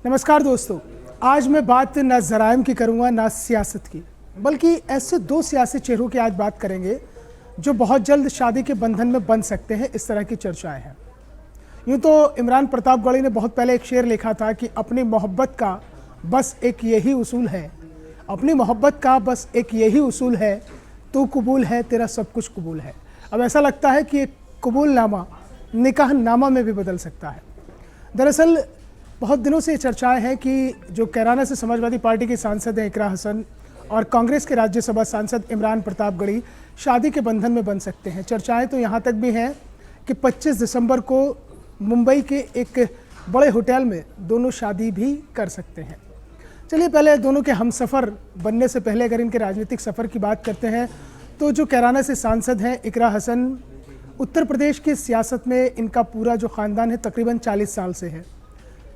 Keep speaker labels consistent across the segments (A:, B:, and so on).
A: नमस्कार दोस्तों, आज मैं बात ना जराइम की करूंगा ना सियासत की, बल्कि ऐसे दो सियासी चेहरों की आज बात करेंगे जो बहुत जल्द शादी के बंधन में बन सकते हैं। इस तरह की चर्चाएं हैं। यूं तो इमरान प्रतापगढ़ी ने बहुत पहले एक शेर लिखा था कि अपनी मोहब्बत का बस एक यही उसूल है, अपनी मोहब्बत का बस एक यही उसूल है, तू कबूल है तेरा सब कुछ कबूल है। अब ऐसा लगता है कि एक कबूलनामा निकाह नामा में भी बदल सकता है। दरअसल बहुत दिनों से ये चर्चाएं हैं कि जो कैराना से समाजवादी पार्टी के सांसद हैं इकरा हसन और कांग्रेस के राज्यसभा सांसद इमरान प्रतापगढ़ी शादी के बंधन में बन सकते हैं। चर्चाएं तो यहाँ तक भी हैं कि 25 दिसंबर को मुंबई के एक बड़े होटल में दोनों शादी भी कर सकते हैं। चलिए पहले दोनों के हमसफ़र बनने से पहले अगर इनके राजनीतिक सफ़र की बात करते हैं तो जो कैराना से सांसद हैं इकरा हसन, उत्तर प्रदेश की सियासत में इनका पूरा जो ख़ानदान है तकरीबन 40 साल से है।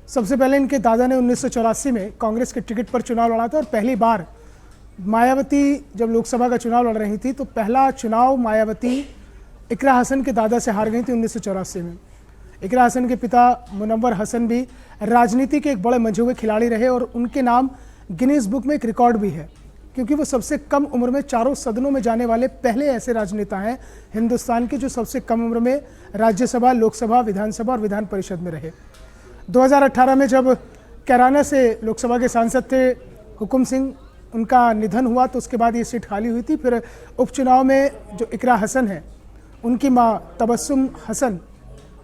A: सबसे पहले इनके दादा ने 1984 में कांग्रेस के टिकट पर चुनाव लड़ा था और पहली बार मायावती जब लोकसभा का चुनाव लड़ रही थी तो पहला चुनाव मायावती इकरा हसन के दादा से हार गई थी 1984 में। इकरा हसन के पिता मुनव्वर हसन भी राजनीति के एक बड़े मंझे हुए खिलाड़ी रहे और उनके नाम गिनीज बुक में एक रिकॉर्ड भी है, क्योंकि वो सबसे कम उम्र में चारों सदनों में जाने वाले पहले ऐसे राजनेता हैं हिंदुस्तान के जो सबसे कम उम्र में राज्यसभा, लोकसभा, विधानसभा और विधान परिषद में रहे। 2018 में जब कैराना से लोकसभा के सांसद थे हुकुम सिंह, उनका निधन हुआ तो उसके बाद ये सीट खाली हुई थी। फिर उपचुनाव में जो इकरा हसन है उनकी माँ तबस्सुम हसन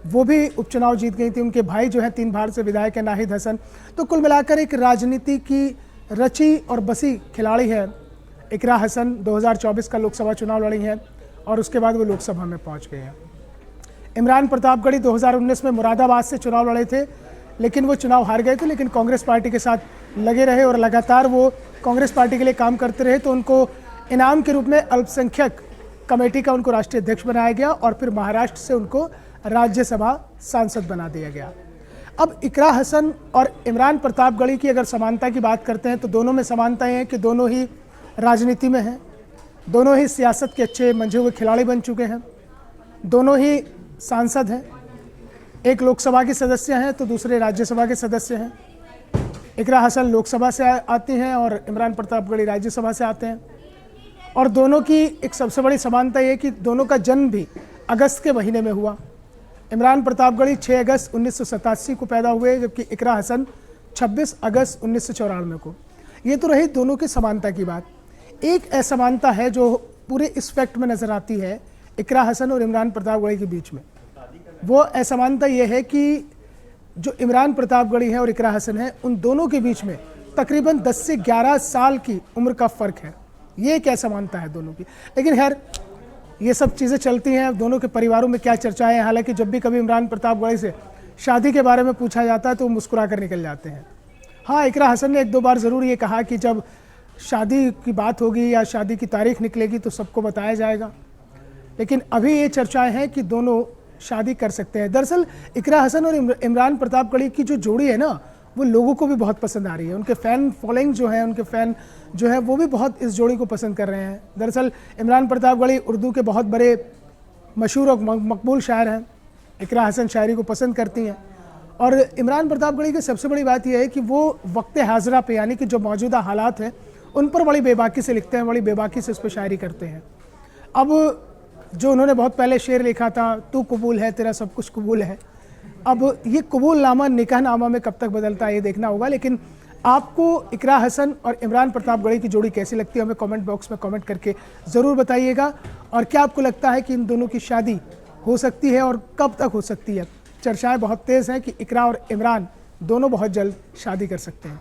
A: वो भी उपचुनाव जीत गई थी। उनके भाई जो हैं 3 बार से विधायक है नाहिद हसन। तो कुल मिलाकर एक राजनीति की रची और बसी खिलाड़ी है इकरा हसन। 2024 का लोकसभा चुनाव लड़ी हैं और उसके बाद वो लोकसभा में पहुंच गए हैं। इमरान प्रतापगढ़ी 2019 में मुरादाबाद से चुनाव लड़े थे, लेकिन वो चुनाव हार गए थे, लेकिन कांग्रेस पार्टी के साथ लगे रहे और लगातार वो कांग्रेस पार्टी के लिए काम करते रहे। तो उनको इनाम के रूप में अल्पसंख्यक कमेटी का उनको राष्ट्रीय अध्यक्ष बनाया गया और फिर महाराष्ट्र से उनको राज्यसभा सांसद बना दिया गया। अब इकरा हसन और इमरान प्रतापगढ़ी की अगर समानता की बात करते हैं तो दोनों में समानताएं हैं कि दोनों ही राजनीति में हैं, दोनों ही सियासत के अच्छे मंझे हुए खिलाड़ी बन चुके हैं, दोनों ही सांसद हैं। एक लोकसभा के सदस्य हैं तो दूसरे राज्यसभा के सदस्य हैं। इकरा हसन लोकसभा से आते हैं और इमरान प्रतापगढ़ी राज्यसभा से आते हैं। और दोनों की एक सबसे बड़ी समानता ये कि दोनों का जन्म भी अगस्त के महीने में हुआ। इमरान प्रतापगढ़ी 6 अगस्त 1987 को पैदा हुए, जबकि इकरा हसन 26 अगस्त 1994 को। ये तो रही दोनों की समानता की बात। एक असमानता है जो पूरे इस फैक्ट में नज़र आती है इकरा हसन और इमरान प्रतापगढ़ी के बीच में। वो असमानता ये है कि जो इमरान प्रतापगढ़ी है और इकरा हसन है, उन दोनों के बीच में तकरीबन 10 से 11 साल की उम्र का फ़र्क है। ये एक असमानता है दोनों की। लेकिन खैर ये सब चीज़ें चलती हैं, दोनों के परिवारों में क्या चर्चाएं हैं। हालांकि जब भी कभी इमरान प्रतापगढ़ी से शादी के बारे में पूछा जाता है तो वो मुस्कुरा कर निकल जाते हैं। हाँ, इकरा हसन ने 1-2 बार ज़रूर ये कहा कि जब शादी की बात होगी या शादी की तारीख निकलेगी तो सबको बताया जाएगा, लेकिन अभी ये चर्चाएं हैं कि दोनों शादी कर सकते हैं। दरअसल इकरा हसन और इमरान प्रतापगढ़ी की जो जोड़ी है ना, वो लोगों को भी बहुत पसंद आ रही है। उनके फ़ैन फॉलोइंग जो है, उनके फ़ैन जो है वो भी बहुत इस जोड़ी को पसंद कर रहे हैं। दरअसल इमरान प्रतापगढ़ी उर्दू के बहुत बड़े मशहूर और मकबूल शायर हैं। इकरा हसन शायरी को पसंद करती हैं। और इमरान प्रतापगढ़ी की सबसे बड़ी बात यह है कि वो वक्त हाज़िरा पे, यानी कि जो मौजूदा हालात हैं उन पर बड़ी बेबाकी से लिखते हैं, बड़ी बेबाकी से उस पर शायरी करते हैं। अब जो उन्होंने बहुत पहले शेर लिखा था, तू कबूल है तेरा सब कुछ कबूल है, अब ये कबूलनामा निकाहनामा में कब तक बदलता है ये देखना होगा। लेकिन आपको इकरा हसन और इमरान प्रतापगढ़ी की जोड़ी कैसी लगती है हमें कमेंट बॉक्स में कमेंट करके ज़रूर बताइएगा। और क्या आपको लगता है कि इन दोनों की शादी हो सकती है और कब तक हो सकती है? चर्चाएं बहुत तेज़ हैं कि इकरा और इमरान दोनों बहुत जल्द शादी कर सकते हैं।